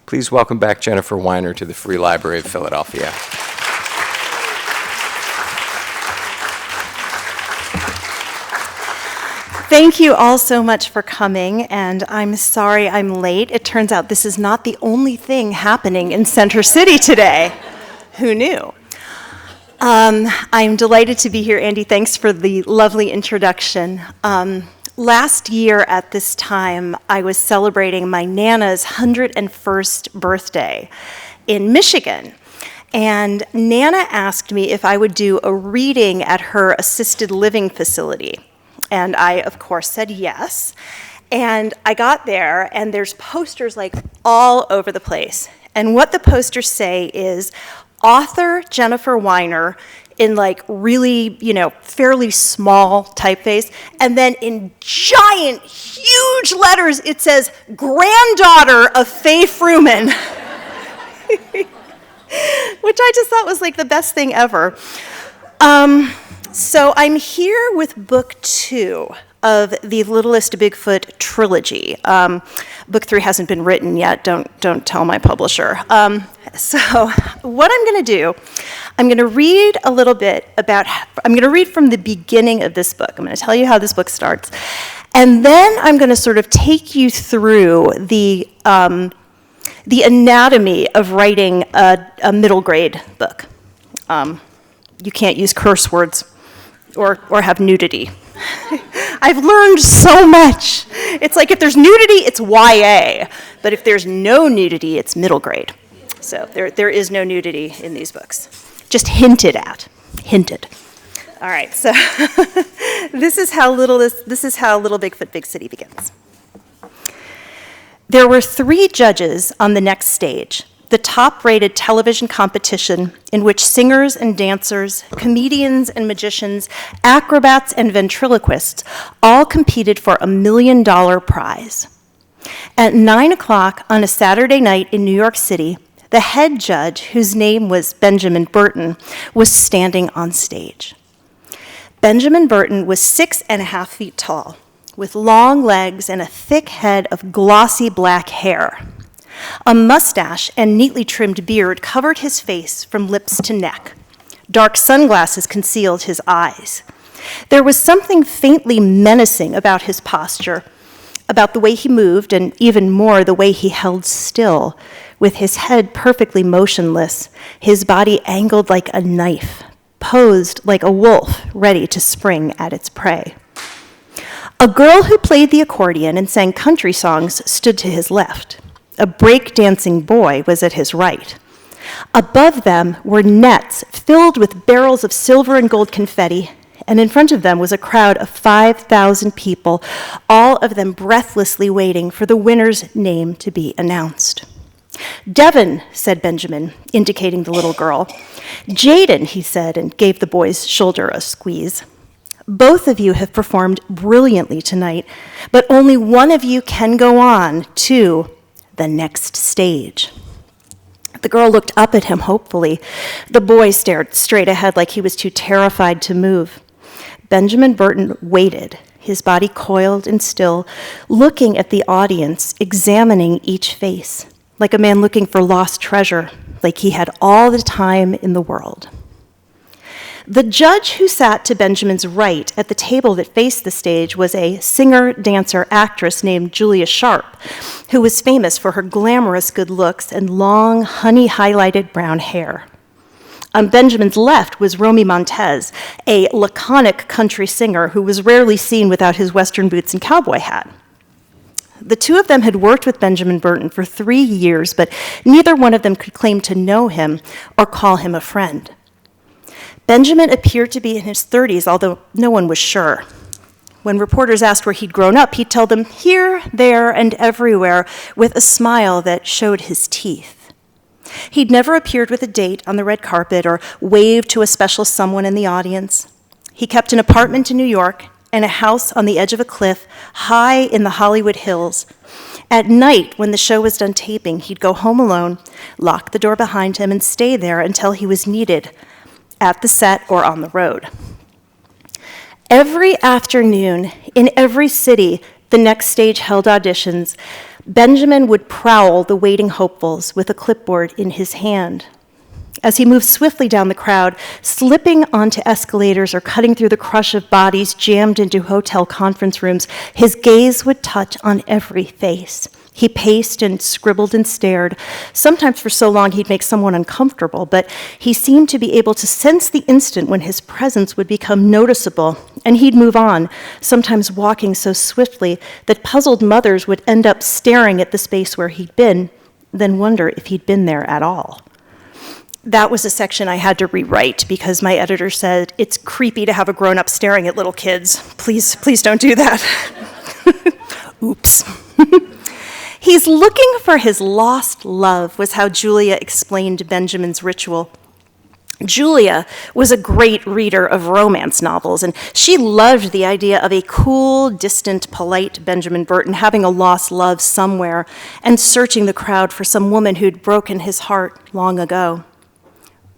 Please welcome back Jennifer Weiner to the Free Library of Philadelphia. Thank you all so much for coming, and I'm sorry I'm late. It turns out this is not the only thing happening in Center City today. Who knew? I'm delighted to be here, Andy. Thanks for the lovely introduction. Last year at this time, I was celebrating my Nana's 101st birthday in Michigan. And Nana asked me if I would do a reading at her assisted living facility. And I, of course, said yes. And I got there, and there's posters like all over the place. And what the posters say is, author Jennifer Weiner in like really, fairly small typeface. And then in giant, huge letters, it says, granddaughter of Faye Fruman. Which I just thought was like the best thing ever. So I'm here with book 2 of the Littlest Bigfoot trilogy. Book 3 hasn't been written yet. Don't tell my publisher. So what I'm going to do, I'm going to read a little bit I'm going to read from the beginning of this book. I'm going to tell you how this book starts. And then I'm going to sort of take you through the anatomy of writing a middle grade book. You can't use curse words or have nudity. I've learned so much. It's like if there's nudity, it's YA. But if there's no nudity, it's middle grade. So there is no nudity in these books. Just hinted at. Hinted. All right, so this is how Little Bigfoot, Big City begins. There were 3 judges on the next stage, the top-rated television competition in which singers and dancers, comedians and magicians, acrobats and ventriloquists all competed for $1 million prize. At 9 o'clock on a Saturday night in New York City, the head judge, whose name was Benjamin Burton, was standing on stage. Benjamin Burton was 6.5 feet tall, with long legs and a thick head of glossy black hair. A mustache and neatly trimmed beard covered his face from lips to neck. Dark sunglasses concealed his eyes. There was something faintly menacing about his posture, about the way he moved, and even more the way he held still, with his head perfectly motionless, his body angled like a knife, posed like a wolf ready to spring at its prey. A girl who played the accordion and sang country songs stood to his left. A break-dancing boy was at his right. Above them were nets filled with barrels of silver and gold confetti, and in front of them was a crowd of 5,000 people, all of them breathlessly waiting for the winner's name to be announced. "Devon," said Benjamin, indicating the little girl. "Jaden," he said, and gave the boy's shoulder a squeeze. "Both of you have performed brilliantly tonight, but only one of you can go on to the next stage." The girl looked up at him hopefully. The boy stared straight ahead like he was too terrified to move. Benjamin Burton waited, his body coiled and still, looking at the audience, examining each face, like a man looking for lost treasure, like he had all the time in the world. The judge who sat to Benjamin's right at the table that faced the stage was a singer, dancer, actress named Julia Sharp, who was famous for her glamorous good looks and long, honey-highlighted brown hair. On Benjamin's left was Romy Montez, a laconic country singer who was rarely seen without his Western boots and cowboy hat. The two of them had worked with Benjamin Burton for 3 years, but neither one of them could claim to know him or call him a friend. Benjamin appeared to be in his 30s, although no one was sure. When reporters asked where he'd grown up, he'd tell them here, there, and everywhere, with a smile that showed his teeth. He'd never appeared with a date on the red carpet or waved to a special someone in the audience. He kept an apartment in New York and a house on the edge of a cliff high in the Hollywood Hills. At night, when the show was done taping, he'd go home alone, lock the door behind him, and stay there until he was needed, at the set or on the road. Every afternoon, in every city, the next stage held auditions, Benjamin would prowl the waiting hopefuls with a clipboard in his hand. As he moved swiftly down the crowd, slipping onto escalators or cutting through the crush of bodies jammed into hotel conference rooms, his gaze would touch on every face. He paced and scribbled and stared. Sometimes for so long he'd make someone uncomfortable, but he seemed to be able to sense the instant when his presence would become noticeable, and he'd move on, sometimes walking so swiftly that puzzled mothers would end up staring at the space where he'd been, then wonder if he'd been there at all. That was a section I had to rewrite because my editor said, "It's creepy to have a grown-up staring at little kids. Please don't do that." Oops. He's looking for his lost love, was how Julia explained Benjamin's ritual. Julia was a great reader of romance novels, and she loved the idea of a cool, distant, polite Benjamin Burton having a lost love somewhere and searching the crowd for some woman who'd broken his heart long ago.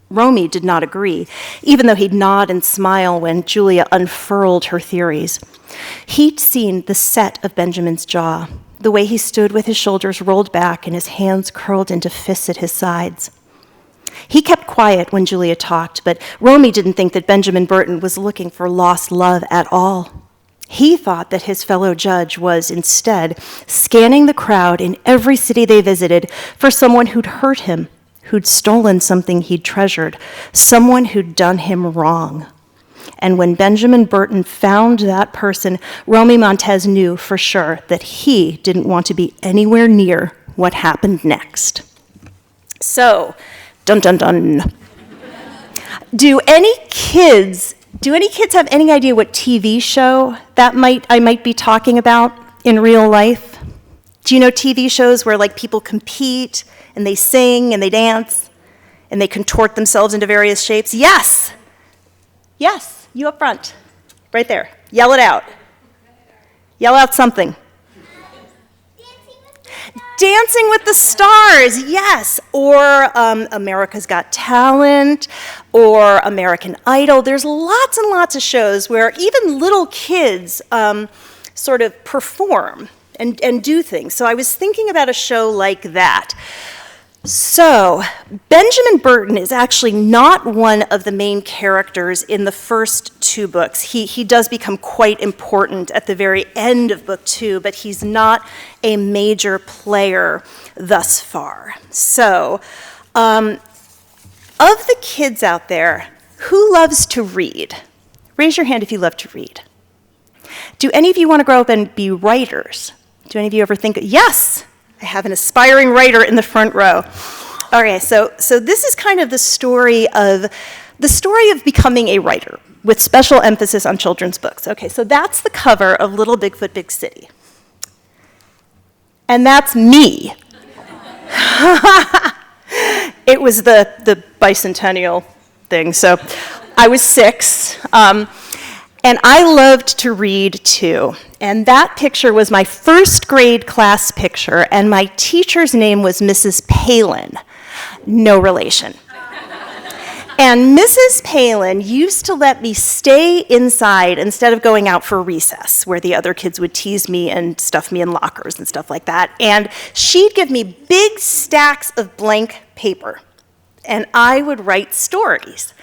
Romy did not agree, even though he'd nod and smile when Julia unfurled her theories. He'd seen the set of Benjamin's jaw, the way he stood with his shoulders rolled back and his hands curled into fists at his sides. He kept quiet when Julia talked, but Romy didn't think that Benjamin Burton was looking for lost love at all. He thought that his fellow judge was instead scanning the crowd in every city they visited for someone who'd hurt him, who'd stolen something he'd treasured, someone who'd done him wrong. And when Benjamin Burton found that person, Romy Montez knew for sure that he didn't want to be anywhere near what happened next. So, dun dun dun. Do any kids have any idea what TV show that I might be talking about in real life? Do you know TV shows where like people compete and they sing and they dance and they contort themselves into various shapes? Yes. Yes. You up front, right there. Yell it out. Yell out something. Dancing with the Stars, yes. Or America's Got Talent, or American Idol. There's lots and lots of shows where even little kids sort of perform and do things. So I was thinking about a show like that. So, Benjamin Burton is actually not one of the main characters in the first two books. He does become quite important at the very end of book 2, but he's not a major player thus far. So, of the kids out there, who loves to read? Raise your hand if you love to read. Do any of you want to grow up and be writers? Do any of you ever think, yes? I have an aspiring writer in the front row. Okay, so this is kind of the story of becoming a writer with special emphasis on children's books. Okay, so that's the cover of Little Bigfoot, Big City. And that's me. It was the bicentennial thing, so I was 6. And I loved to read too. And that picture was my first grade class picture, and my teacher's name was Mrs. Palin. No relation. And Mrs. Palin used to let me stay inside instead of going out for recess, where the other kids would tease me and stuff me in lockers and stuff like that. And she'd give me big stacks of blank paper, and I would write stories.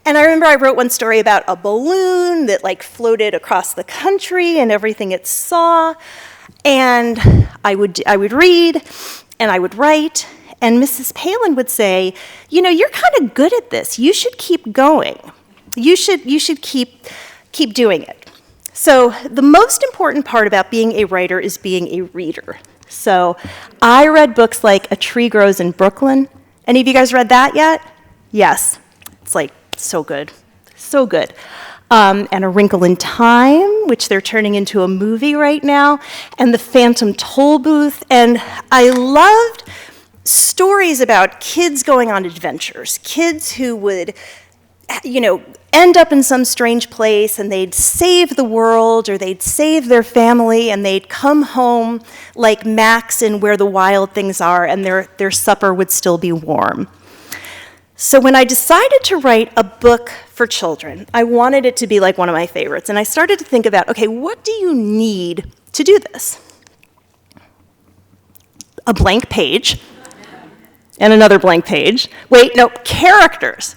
And I remember I wrote one story about a balloon that like floated across the country and everything it saw. And I would read and I would write. And Mrs. Palin would say, you know, you're kind of good at this. You should keep going. You should keep doing it. So the most important part about being a writer is being a reader. So I read books like A Tree Grows in Brooklyn. Any of you guys read that yet? Yes. It's like, so good, so good. And A Wrinkle in Time, which they're turning into a movie right now, and The Phantom Toll Booth. And I loved stories about kids going on adventures, kids who would, you know, end up in some strange place and they'd save the world or they'd save their family and they'd come home like Max in Where the Wild Things Are and their supper would still be warm. So when I decided to write a book for children, I wanted it to be like one of my favorites. And I started to think about, okay, what do you need to do this? a blank page, and another blank page. Wait, no, characters.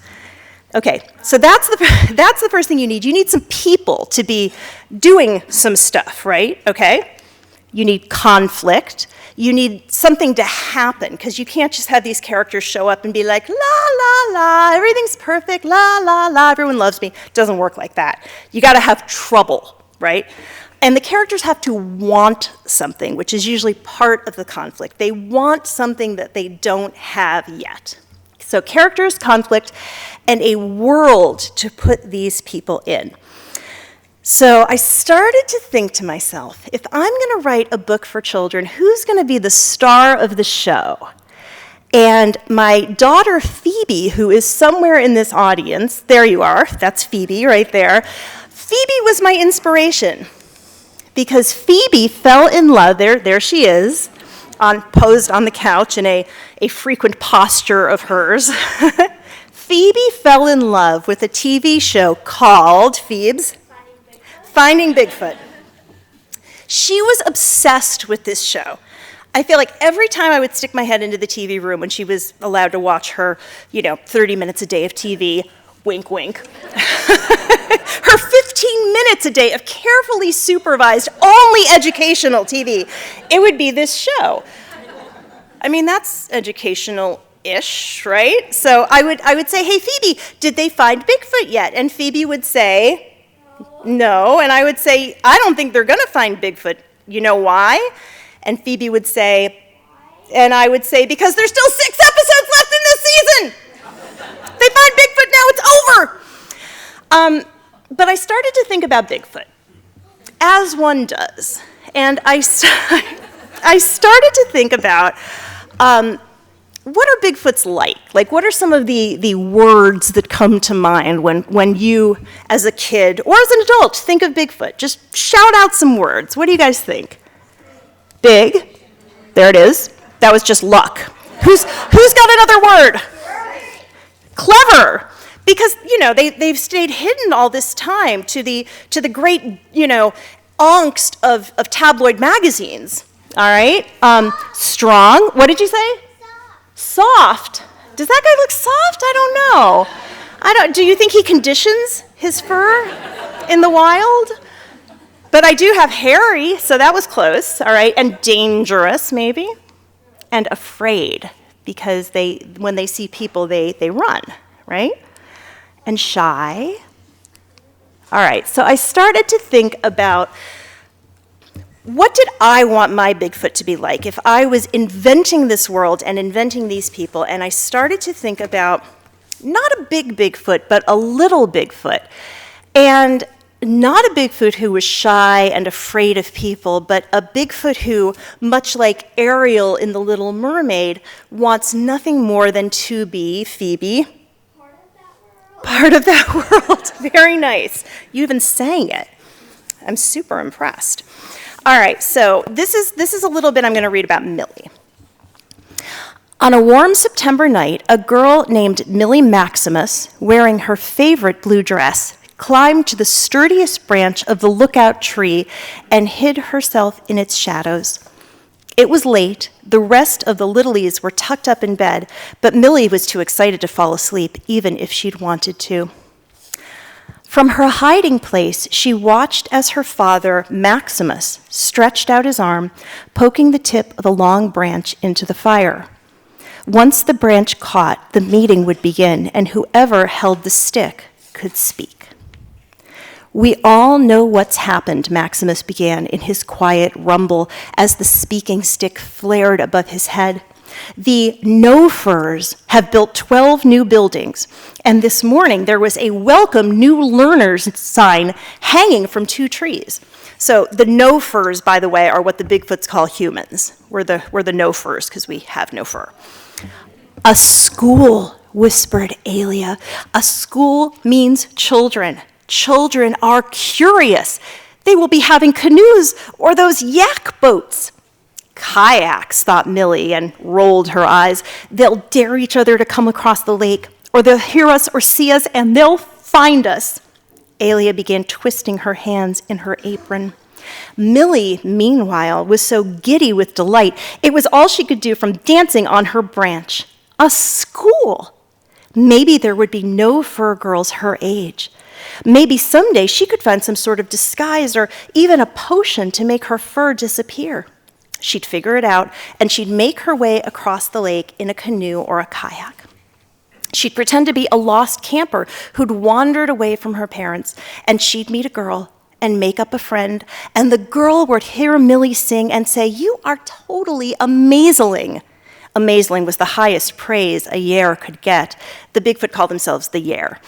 Okay, so that's the first thing you need. You need some people to be doing some stuff, right? Okay? You need conflict. You need something to happen, because you can't just have these characters show up and be like, la, la, la, everything's perfect, la, la, la, everyone loves me. It doesn't work like that. You gotta have trouble, right? And the characters have to want something, which is usually part of the conflict. They want something that they don't have yet. So characters, conflict, and a world to put these people in. So I started to think to myself, if I'm going to write a book for children, who's going to be the star of the show? And my daughter Phoebe, who is somewhere in this audience, there you are, that's Phoebe right there. Phoebe was my inspiration, because Phoebe fell in love, there she is, posed on the couch in a frequent posture of hers. Phoebe fell in love with a TV show called, Phoebes? Finding Bigfoot. She was obsessed with this show. I feel like every time I would stick my head into the TV room when she was allowed to watch her, 30 minutes a day of TV, wink, wink. Her 15 minutes a day of carefully supervised, only educational TV, it would be this show. I mean, that's educational-ish, right? So I would say, hey, Phoebe, did they find Bigfoot yet? And Phoebe would say, no, and I would say, I don't think they're going to find Bigfoot. You know why? And Phoebe would say, and I would say, because there's still 6 episodes left in this season. They find Bigfoot now, it's over. But I started to think about Bigfoot, as one does. And I started to think about, what are Bigfoots like? Like, what are some of the words that come to mind when you, as a kid or as an adult, think of Bigfoot? Just shout out some words. What do you guys think? Big. There it is. That was just luck. Who's got another word? Clever. Because, they've stayed hidden all this time to the great, angst of tabloid magazines. All right? Strong. What did you say? Soft. Does that guy look soft? I don't know. Do you think he conditions his fur in the wild? But I do have hairy, so that was close, all right? And dangerous, maybe. And afraid, because when they see people, they run, right? And shy. All right, so I started to think about, what did I want my Bigfoot to be like if I was inventing this world and inventing these people? And I started to think about not a big Bigfoot, but a little Bigfoot. And not a Bigfoot who was shy and afraid of people, but a Bigfoot who, much like Ariel in The Little Mermaid, wants nothing more than to be, Phoebe, part of that world. Very nice. You even sang it. I'm super impressed. All right, so this is a little bit I'm going to read about Millie. On a warm September night, a girl named Millie Maximus, wearing her favorite blue dress, climbed to the sturdiest branch of the lookout tree and hid herself in its shadows. It was late. The rest of the littlies were tucked up in bed, but Millie was too excited to fall asleep, even if she'd wanted to. From her hiding place, she watched as her father, Maximus, stretched out his arm, poking the tip of a long branch into the fire. Once the branch caught, the meeting would begin, and whoever held the stick could speak. We all know what's happened, Maximus began in his quiet rumble as the speaking stick flared above his head. The no-furs have built 12 new buildings, and this morning there was a welcome new learners sign hanging from 2 trees. So the no-furs, by the way, are what the Bigfoots call humans. We're the no-furs because we have no fur. A school, whispered Alia. A school means children. Children are curious. They will be having canoes or those yak boats. Kayaks, thought Millie, and rolled her eyes. They'll dare each other to come across the lake, or they'll hear us or see us, and they'll find us. Alia began twisting her hands in her apron. Millie, meanwhile, was so giddy with delight, it was all she could do from dancing on her branch. A school! Maybe there would be no fur girls her age. Maybe someday she could find some sort of disguise or even a potion to make her fur disappear. She'd figure it out, and she'd make her way across the lake in a canoe or a kayak. She'd pretend to be a lost camper who'd wandered away from her parents, and she'd meet a girl and make up a friend, and the girl would hear Millie sing and say, "You are totally amazing." Amazing was the highest praise a Yare could get. The Bigfoot called themselves the Yare.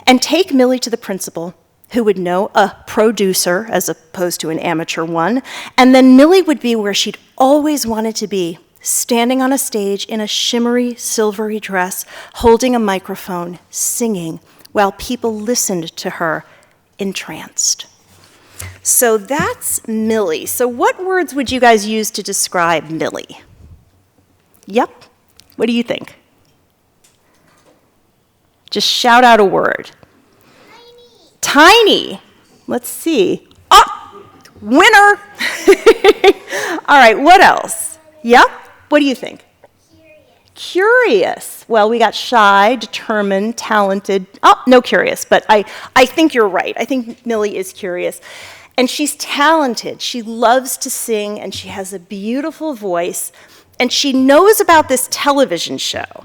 And take Millie to the principal, who would know a producer as opposed to an amateur one, and then Millie would be where she'd always wanted to be, standing on a stage in a shimmery, silvery dress, holding a microphone, singing, while people listened to her, entranced. So that's Millie. So what words would you guys use to describe Millie? Yep. What do you think? Just shout out a word. Tiny. Let's see. Oh, winner. All right, what else? Yep. What do you think? Curious. Well, we got shy, determined, talented. Oh, no curious, but I think you're right. I think Millie is curious. And she's talented. She loves to sing, and she has a beautiful voice. And she knows about this television show.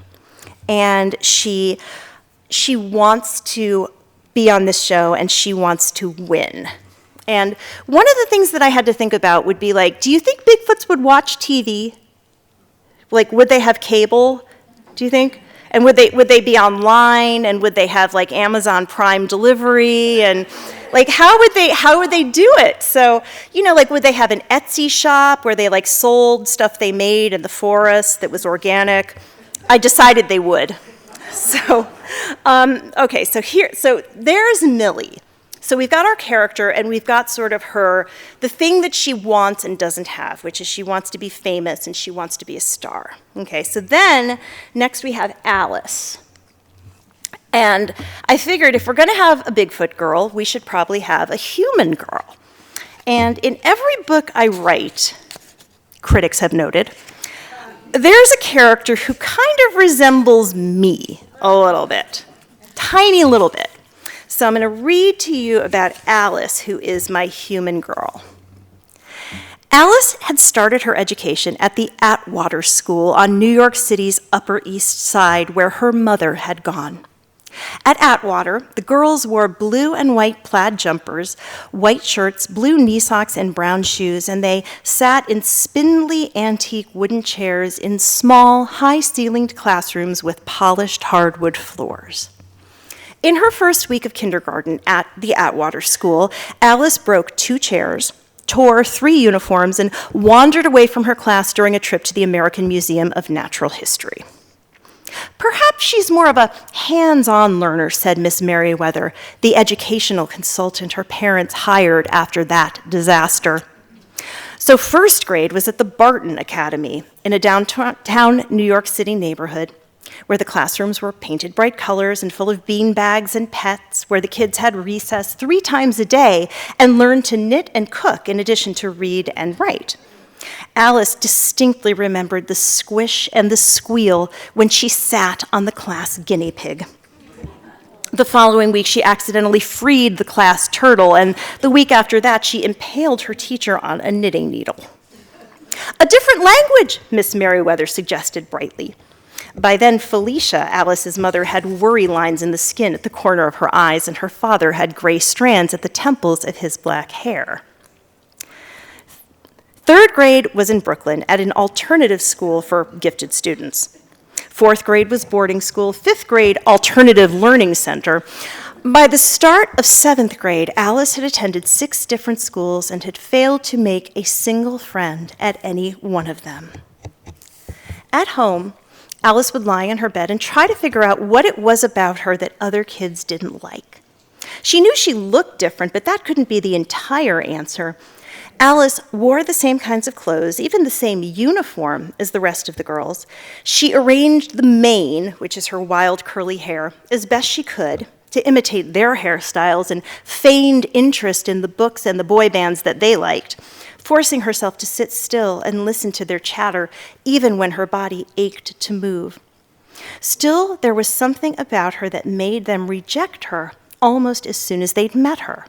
And she wants to be on this show, and she wants to win. And one of the things that I had to think about would be like, do you think Bigfoots would watch TV? Like, would they have cable, do you think? And would they be online, and would they have like Amazon Prime delivery, and like how would they do it? So, like would they have an Etsy shop where they like sold stuff they made in the forest that was organic? I decided they would. So, okay, so there's Millie. So we've got our character, and we've got sort of the thing that she wants and doesn't have, which is she wants to be famous and she wants to be a star. Okay, so then next we have Alice. And I figured if we're going to have a Bigfoot girl, we should probably have a human girl. And in every book I write, critics have noted, there's a character who kind of resembles me a little bit, tiny little bit. So I'm going to read to you about Alice, who is my human girl. Alice had started her education at the Atwater School on New York City's Upper East Side, where her mother had gone. At Atwater, the girls wore blue and white plaid jumpers, white shirts, blue knee socks, and brown shoes, and they sat in spindly antique wooden chairs in small, high-ceilinged classrooms with polished hardwood floors. In her first week of kindergarten at the Atwater School, Alice broke 2 chairs, tore 3 uniforms, and wandered away from her class during a trip to the American Museum of Natural History. Perhaps she's more of a hands-on learner, said Miss Merriweather, the educational consultant her parents hired after that disaster. So first grade was at the Barton Academy in a downtown New York City neighborhood, where the classrooms were painted bright colors and full of bean bags and pets, where the kids had recess 3 times a day and learned to knit and cook in addition to read and write. Alice distinctly remembered the squish and the squeal when she sat on the class guinea pig. The following week, she accidentally freed the class turtle, and the week after that, she impaled her teacher on a knitting needle. A different language, Miss Merriweather suggested brightly. By then, Felicia, Alice's mother, had worry lines in the skin at the corner of her eyes, and her father had gray strands at the temples of his black hair. 3rd grade was in Brooklyn at an alternative school for gifted students. 4th grade was boarding school. 5th grade, alternative learning center. By the start of 7th grade, Alice had attended 6 different schools and had failed to make a single friend at any one of them. At home, Alice would lie in her bed and try to figure out what it was about her that other kids didn't like. She knew she looked different, but that couldn't be the entire answer. Alice wore the same kinds of clothes, even the same uniform as the rest of the girls. She arranged the mane, which is her wild curly hair, as best she could, to imitate their hairstyles and feigned interest in the books and the boy bands that they liked, forcing herself to sit still and listen to their chatter even when her body ached to move. Still, there was something about her that made them reject her almost as soon as they'd met her.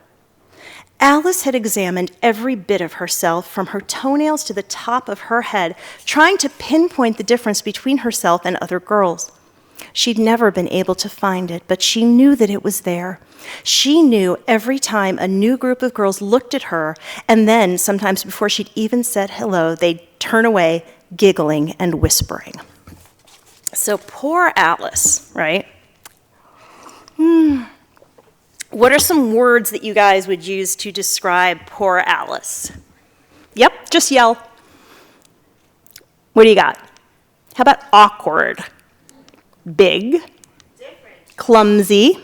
Alice had examined every bit of herself from her toenails to the top of her head, trying to pinpoint the difference between herself and other girls. She'd never been able to find it, but she knew that it was there. She knew every time a new group of girls looked at her, and then, sometimes before she'd even said hello, they'd turn away, giggling and whispering. So poor Alice, right? What are some words that you guys would use to describe poor Alice? Yep, just yell. What do you got? How about awkward? Big. Different. Clumsy.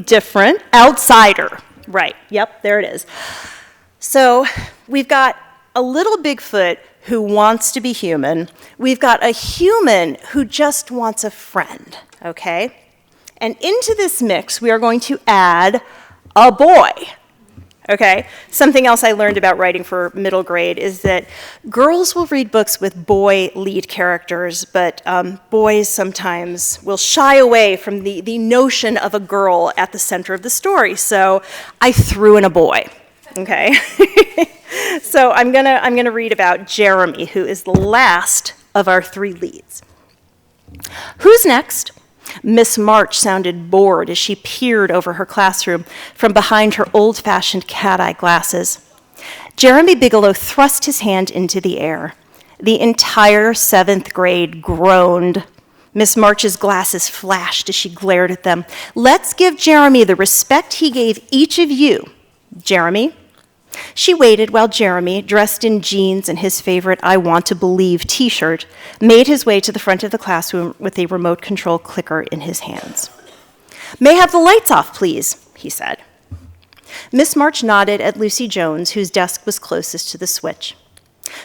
Different. Outsider. Right. Yep, there it is. So we've got a little Bigfoot who wants to be human. We've got a human who just wants a friend, okay? And into this mix, we are going to add a boy, okay? Something else I learned about writing for middle grade is that girls will read books with boy lead characters, but boys sometimes will shy away from the notion of a girl at the center of the story. So I threw in a boy, okay? So I'm gonna read about Jeremy, who is the last of our three leads. Who's next? Miss March sounded bored as she peered over her classroom from behind her old-fashioned cat-eye glasses. Jeremy Bigelow thrust his hand into the air. The entire 7th grade groaned. Miss March's glasses flashed as she glared at them. Let's give Jeremy the respect he gave each of you. Jeremy? She waited while Jeremy, dressed in jeans and his favorite I Want to Believe t-shirt, made his way to the front of the classroom with a remote control clicker in his hands. May I have the lights off, please, he said. Miss March nodded at Lucy Jones, whose desk was closest to the switch.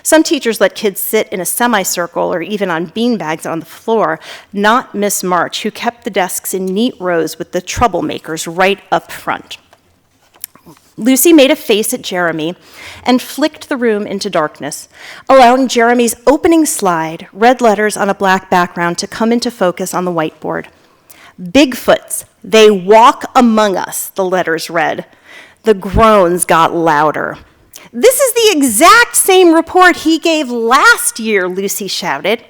Some teachers let kids sit in a semicircle or even on beanbags on the floor, not Miss March, who kept the desks in neat rows with the troublemakers right up front. Lucy made a face at Jeremy and flicked the room into darkness, allowing Jeremy's opening slide, red letters on a black background, to come into focus on the whiteboard. Bigfoots, they walk among us, the letters read. The groans got louder. This is the exact same report he gave last year, Lucy shouted.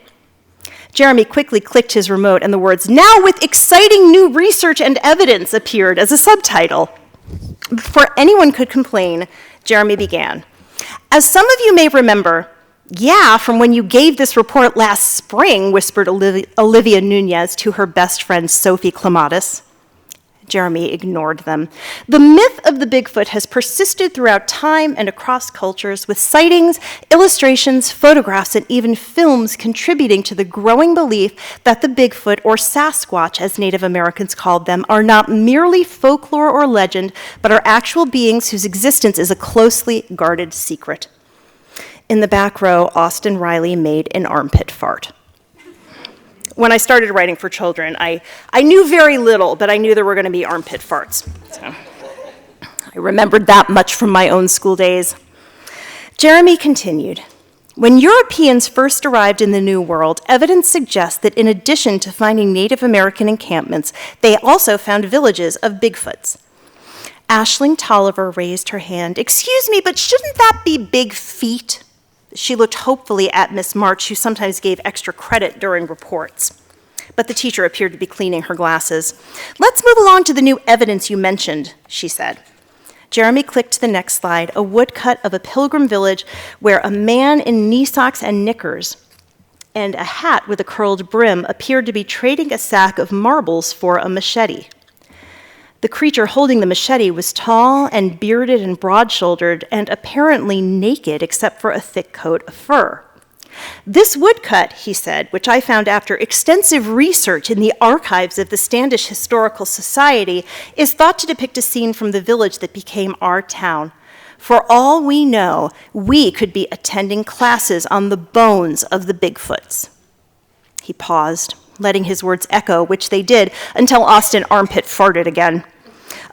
Jeremy quickly clicked his remote and the words, "Now with exciting new research and evidence," appeared as a subtitle. Before anyone could complain, Jeremy began. As some of you may remember, yeah, from when you gave this report last spring, whispered Olivia Nunez to her best friend, Sophie Clematis. Jeremy ignored them. The myth of the Bigfoot has persisted throughout time and across cultures, with sightings, illustrations, photographs, and even films contributing to the growing belief that the Bigfoot, or Sasquatch as Native Americans called them, are not merely folklore or legend, but are actual beings whose existence is a closely guarded secret. In the back row, Austin Riley made an armpit fart. When I started writing for children, I knew very little, but I knew there were going to be armpit farts. So I remembered that much from my own school days. Jeremy continued. When Europeans first arrived in the New World, evidence suggests that in addition to finding Native American encampments, they also found villages of Bigfoots. Aisling Tolliver raised her hand. Excuse me, but shouldn't that be big feet? She looked hopefully at Miss March, who sometimes gave extra credit during reports. But the teacher appeared to be cleaning her glasses. Let's move along to the new evidence you mentioned, she said. Jeremy clicked to the next slide, a woodcut of a pilgrim village where a man in knee socks and knickers and a hat with a curled brim appeared to be trading a sack of marbles for a machete. The creature holding the machete was tall and bearded and broad-shouldered and apparently naked except for a thick coat of fur. This woodcut, he said, which I found after extensive research in the archives of the Standish Historical Society, is thought to depict a scene from the village that became our town. For all we know, we could be attending classes on the bones of the Bigfoots. He paused, letting his words echo, which they did, until Austin armpit farted again.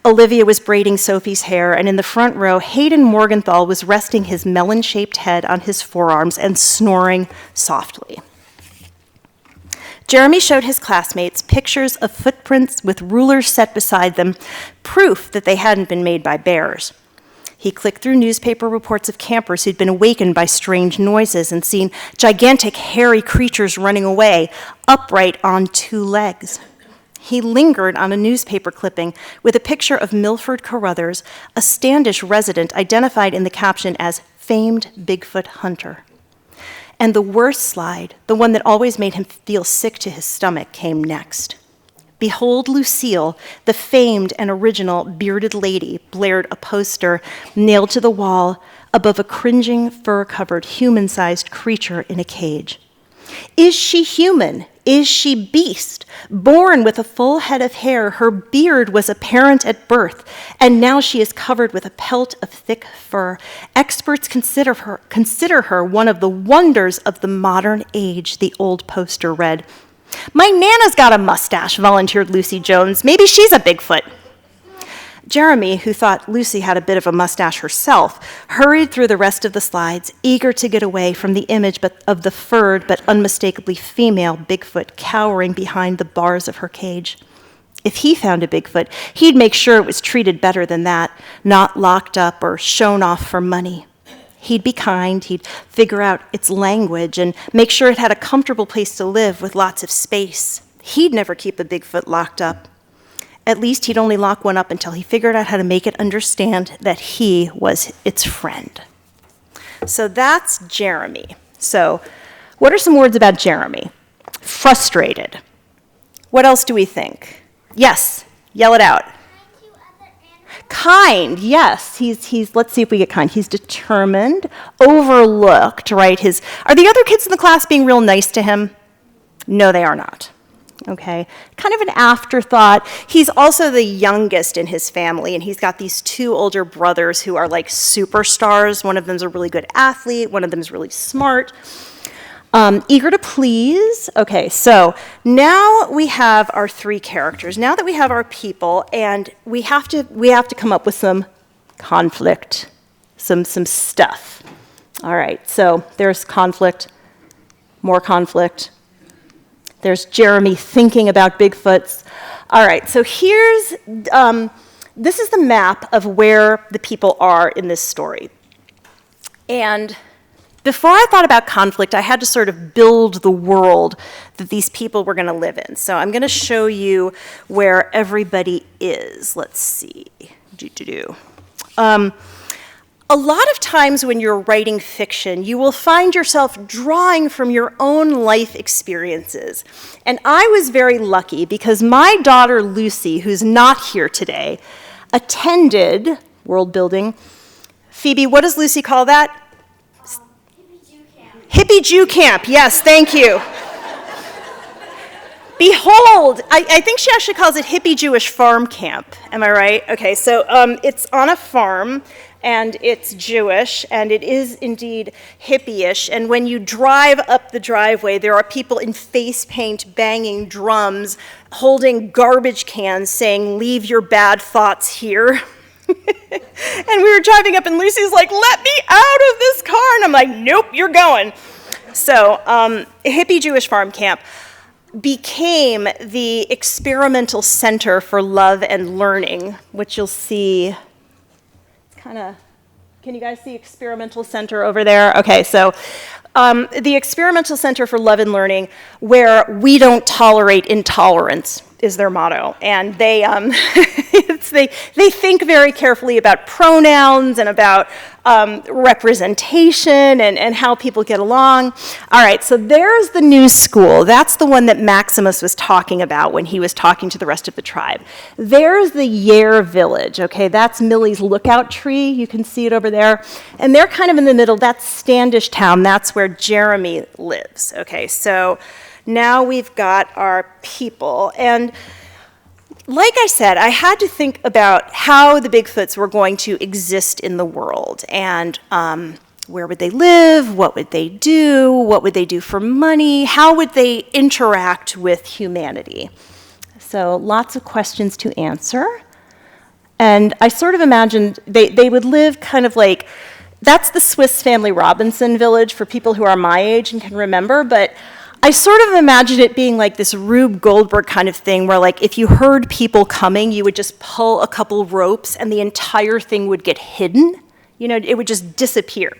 Olivia was braiding Sophie's hair, and in the front row, Hayden Morgenthau was resting his melon-shaped head on his forearms and snoring softly. Jeremy showed his classmates pictures of footprints with rulers set beside them, proof that they hadn't been made by bears. He clicked through newspaper reports of campers who'd been awakened by strange noises and seen gigantic hairy creatures running away, upright on two legs. He lingered on a newspaper clipping with a picture of Milford Carruthers, a Standish resident identified in the caption as famed Bigfoot hunter. And the worst slide, the one that always made him feel sick to his stomach, came next. Behold Lucille, the famed and original bearded lady, blared a poster nailed to the wall above a cringing, fur-covered, human-sized creature in a cage. Is she human? Is she beast? Born with a full head of hair, her beard was apparent at birth, and now she is covered with a pelt of thick fur. Experts consider her one of the wonders of the modern age, the old poster read. My Nana's got a mustache, volunteered Lucy Jones. Maybe she's a Bigfoot. Jeremy, who thought Lucy had a bit of a mustache herself, hurried through the rest of the slides, eager to get away from the image of the furred but unmistakably female Bigfoot cowering behind the bars of her cage. If he found a Bigfoot, he'd make sure it was treated better than that, not locked up or shown off for money. He'd be kind, he'd figure out its language and make sure it had a comfortable place to live with lots of space. He'd never keep a Bigfoot locked up. At least he'd only lock one up until he figured out how to make it understand that he was its friend. So that's Jeremy. So what are some words about Jeremy? Frustrated. What else do we think? Yes, yell it out. Kind, yes. He's. Let's see if we get kind. He's determined, overlooked, right? Are the other kids in the class being real nice to him? No, they are not. Okay, kind of an afterthought. He's also the youngest in his family, and he's got these two older brothers who are like superstars. One of them's a really good athlete, one of them is really smart. Eager to please. Okay, so now we have our three characters. Now that we have our people, and we have to come up with some conflict, some stuff. All right, so there's conflict, more conflict. There's Jeremy thinking about Bigfoots. All right, so here's, this is the map of where the people are in this story. And before I thought about conflict, I had to sort of build the world that these people were going to live in. So I'm going to show you where everybody is. Let's see. A lot of times when you're writing fiction, you will find yourself drawing from your own life experiences. And I was very lucky because my daughter Lucy, who's not here today, attended world building. Phoebe, what does Lucy call that? Hippie Jew camp. Hippie Jew camp, yes, thank you. Behold, I think she actually calls it Hippie Jewish Farm Camp. Am I right? Okay, so it's on a farm, and it's Jewish, and it is indeed hippie-ish. And when you drive up the driveway, there are people in face paint banging drums, holding garbage cans saying, "Leave your bad thoughts here." And we were driving up, and Lucy's like, "Let me out of this car." And I'm like, "Nope, you're going." So Hippie Jewish Farm Camp became the experimental center for love and learning, which you'll see. It's kind of, can you guys see experimental center over there? Okay, so the experimental center for love and learning, where we don't tolerate intolerance, is their motto. And they they think very carefully about pronouns and about representation and how people get along. All right, so there's the new school. That's the one that Maximus was talking about when he was talking to the rest of the tribe. There's the Yare village, okay? That's Millie's lookout tree. You can see it over there. And they're kind of in the middle. That's Standish Town. That's where Jeremy lives, okay? So now we've got our people. And like I said, I had to think about how the Bigfoots were going to exist in the world, and where would they live, what would they do for money, how would they interact with humanity. So lots of questions to answer. And I sort of imagined they would live kind of like, that's the Swiss Family Robinson village for people who are my age and can remember, but I sort of imagined it being like this Rube Goldberg kind of thing where like if you heard people coming, you would just pull a couple ropes and the entire thing would get hidden. You know, it would just disappear.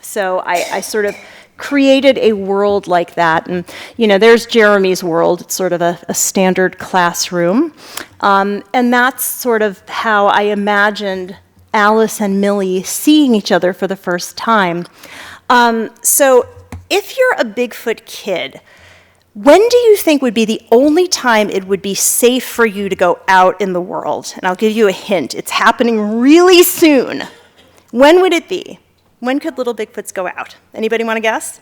So I sort of created a world like that. And, you know, there's Jeremy's world. It's sort of a standard classroom. And that's sort of how I imagined Alice and Millie seeing each other for the first time. So if you're a Bigfoot kid, when do you think would be the only time it would be safe for you to go out in the world? And I'll give you a hint. It's happening really soon. When would it be? When could little Bigfoots go out? Anybody want to guess?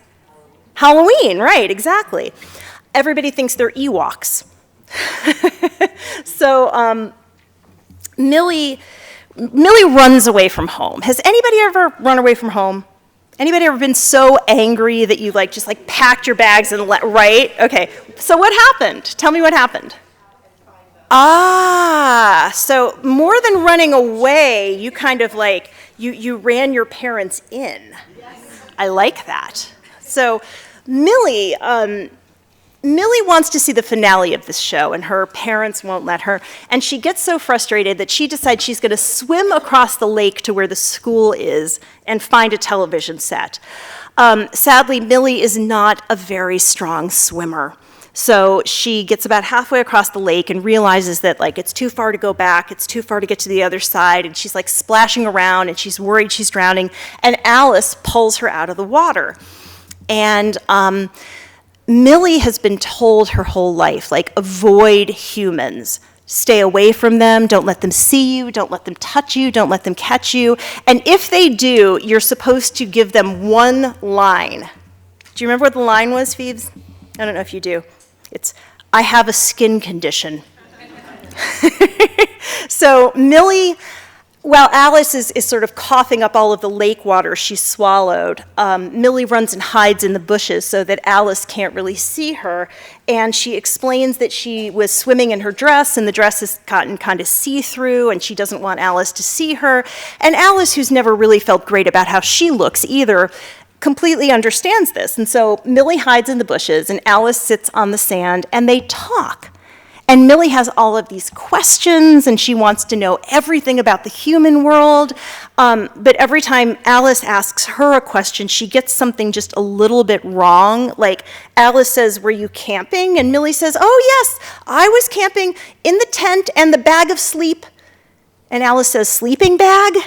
Halloween, right, exactly. Everybody thinks they're Ewoks. So Millie runs away from home. Has anybody ever run away from home? Anybody ever been so angry that you just packed your bags and right? Okay, so what happened? Tell me what happened. So more than running away, you kind of you ran your parents in. Yes. I like that. So Millie wants to see the finale of this show, and her parents won't let her. And she gets so frustrated that she decides she's going to swim across the lake to where the school is and find a television set. Sadly, Millie is not a very strong swimmer. So she gets about halfway across the lake and realizes that it's too far to go back, it's too far to get to the other side, and she's splashing around and she's worried she's drowning, and Alice pulls her out of the water. And Millie has been told her whole life, avoid humans. Stay away from them, don't let them see you, don't let them touch you, don't let them catch you. And if they do, you're supposed to give them one line. Do you remember what the line was, Phoebes? I don't know if you do. It's, I have a skin condition. So Millie, while Alice is sort of coughing up all of the lake water she swallowed, Millie runs and hides in the bushes so that Alice can't really see her. And she explains that she was swimming in her dress, and the dress is gotten kind of see-through, and she doesn't want Alice to see her. And Alice, who's never really felt great about how she looks either, completely understands this. And so Millie hides in the bushes, and Alice sits on the sand, and they talk. And Millie has all of these questions, and she wants to know everything about the human world. But every time Alice asks her a question, she gets something just a little bit wrong. Alice says, "Were you camping?" And Millie says, "Oh, yes, I was camping in the tent and the bag of sleep." And Alice says, "Sleeping bag?"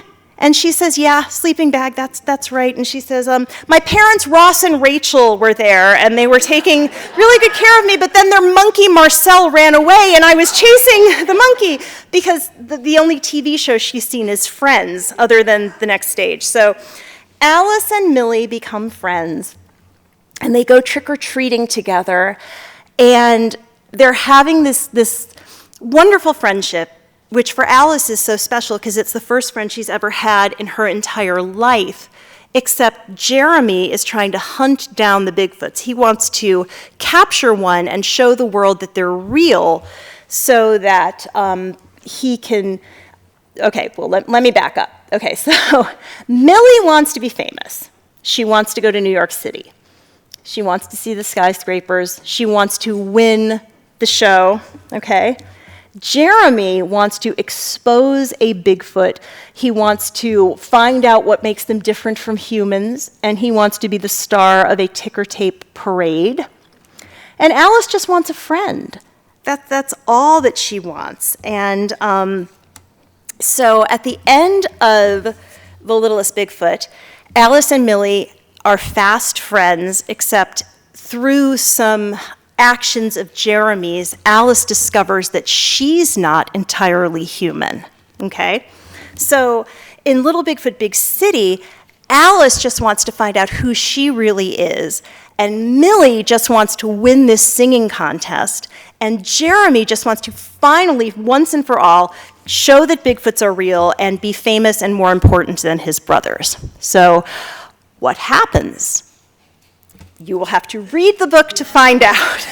And she says, "Yeah, sleeping bag, that's right." And she says, "My parents, Ross and Rachel, were there, and they were taking really good care of me, but then their monkey, Marcel, ran away, and I was chasing the monkey," because the only TV show she's seen is Friends, other than The Next Stage. So Alice and Millie become friends, and they go trick-or-treating together, and they're having this wonderful friendship, which for Alice is so special because it's the first friend she's ever had in her entire life, except Jeremy is trying to hunt down the Bigfoots. He wants to capture one and show the world that they're real so that he can... Okay, well, let me back up. Okay, so Millie wants to be famous. She wants to go to New York City. She wants to see the skyscrapers. She wants to win the show, okay? Jeremy wants to expose a Bigfoot. He wants to find out what makes them different from humans, and he wants to be the star of a ticker tape parade. And Alice just wants a friend. That's all that she wants. And so at the end of The Littlest Bigfoot, Alice and Millie are fast friends, except through some actions of Jeremy's, Alice discovers that she's not entirely human, okay? So in Little Bigfoot, Big City, Alice just wants to find out who she really is, and Millie just wants to win this singing contest, and Jeremy just wants to finally, once and for all, show that Bigfoots are real and be famous and more important than his brothers. So what happens? You will have to read the book to find out.